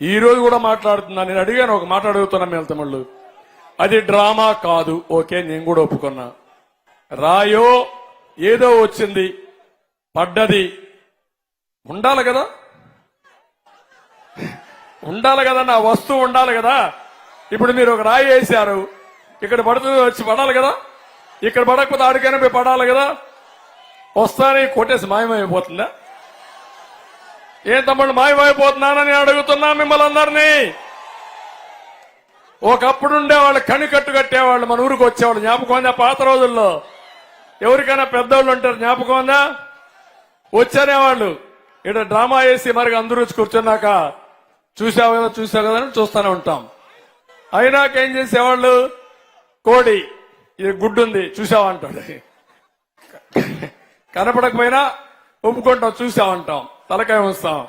ఈ రోజు కూడా మాట్లాడుతున్నా. నేను అడిగాను, ఒక మాట అడుగుతున్నా మీ తమ్ముళ్ళు, అది డ్రామా కాదు. ఓకే, నేను కూడా ఒప్పుకున్నా. రాయో ఏదో వచ్చింది, పడ్డది, ఉండాలి కదా, ఉండాలి కదా, నా వస్తువు ఉండాలి కదా. ఇప్పుడు మీరు ఒక రాయి వేశారు, ఇక్కడ పడుతుంది, వచ్చి పడాలి కదా. ఇక్కడ పడకపోతే ఆడికైనా పోయి పడాలి కదా. వస్తానే కొట్టేసి మాయమైపోతుందా? ఏం తమ్ముడు మాయమైపోతున్నానని అడుగుతున్నా మిమ్మల్ని అందరినీ. ఒకప్పుడు ఉండేవాళ్ళు, కనికట్టు కట్టేవాళ్ళు, మన ఊరికి వచ్చేవాళ్ళు. జ్ఞాపకం ఉందా? పాత రోజుల్లో ఎవరికైనా పెద్దోళ్ళు ఉంటారు, జ్ఞాపకం ఉందా? వచ్చేవాళ్ళు ఇక్కడ డ్రామా వేసి మరి అందరూ వచ్చి కూర్చున్నాక చూసావు కదా అని చూస్తూనే ఉంటాం. అయినాక ఏం చేసేవాళ్ళు, కోడి ఇది గుడ్డు ఉంది చూసావంటాడు. కనపడకపోయినా ఒప్పుకుంటాం, చూసామంటాం, తలకాయ ఉంచుతాం.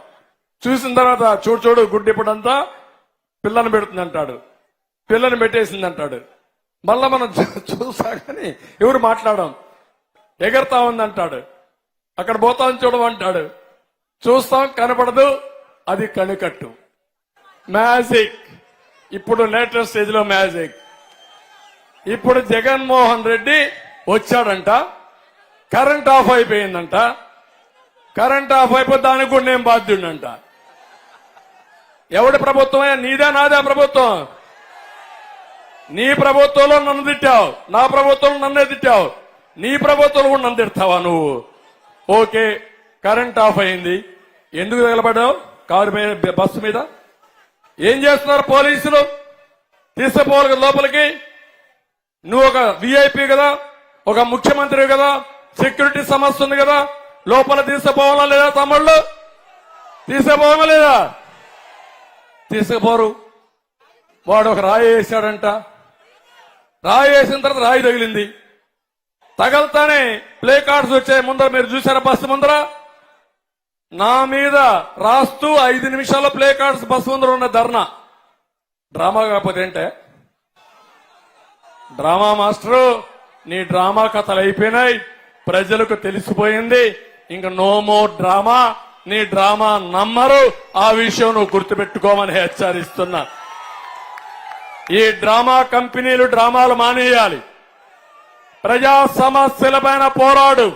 చూసిన తర్వాత చూడు గుడ్డు ఇప్పుడంతా పిల్లని పెడుతుంది అంటాడు, పిల్లని పెట్టేసింది అంటాడు. మళ్ళా మనం చూసా కానీ ఎవరు మాట్లాడాం, ఎగరతా ఉందంటాడు, అక్కడ పోతాం చూడమంటాడు. చూస్తాం, కనపడదు, అది కనికట్టు. మ్యాజిక్, ఇప్పుడు లేటెస్ట్ స్టేజ్ లో మ్యాజిక్. ఇప్పుడు జగన్మోహన్ రెడ్డి వచ్చాడంట, కరెంట్ ఆఫ్ అయిపోయిందంట. కరెంట్ ఆఫ్ అయిపోతే దానికి కూడా నేను బాధ్యుడంట. ఎవడి ప్రభుత్వమే? నీదా నాదా ప్రభుత్వం? నీ ప్రభుత్వంలో నన్ను తిట్టావు, నా ప్రభుత్వంలో నన్నే తిట్టావు, నీ ప్రభుత్వంలో కూడా నన్ను తిడతావా నువ్వు? ఓకే, కరెంట్ ఆఫ్ అయింది, ఎందుకు తగలబడ్డావు కారు మీద, బస్సు మీద? ఏం చేస్తున్నారు పోలీసులు? తీసుకుపోవాలి లోపలికి. నువ్వు ఒక విఐపి కదా, ఒక ముఖ్యమంత్రి కదా, సెక్యూరిటీ సమస్య ఉంది కదా, లోపల తీసుకుపోవాలా లేదా తమ్ముళ్ళు? తీసుకుపోవాలా లేదా? తీసుకుపోరు. వాడు ఒక రాయి వేశాడంట, రాయి వేసిన తర్వాత రాయి తగిలింది. తగలతానే ప్లే కార్డ్స్ వచ్చాయి ముందర, మీరు చూసారా బస్సు ముందర? నా మీద రాస్తూ 5 నిమిషాల్లో ప్లే కార్డ్స్ బస్సు ముందర ఉన్న ధర్నా. డ్రామా కాకపోతే ఏంటే? డ్రామా మాస్టరు, నీ డ్రామా కథలు అయిపోయినాయి, ప్రజలకు తెలిసిపోయింది. ఇంక నో మోర్ డ్రామా. నీ డ్రామా నమ్మరు, ఆ విషయం నువ్వు గుర్తుపెట్టుకోమని హెచ్చరిస్తున్నా. ఈ డ్రామా కంపెనీలు డ్రామాలు మానేయాలి. ప్రజా సమస్యలపైన పోరాడు.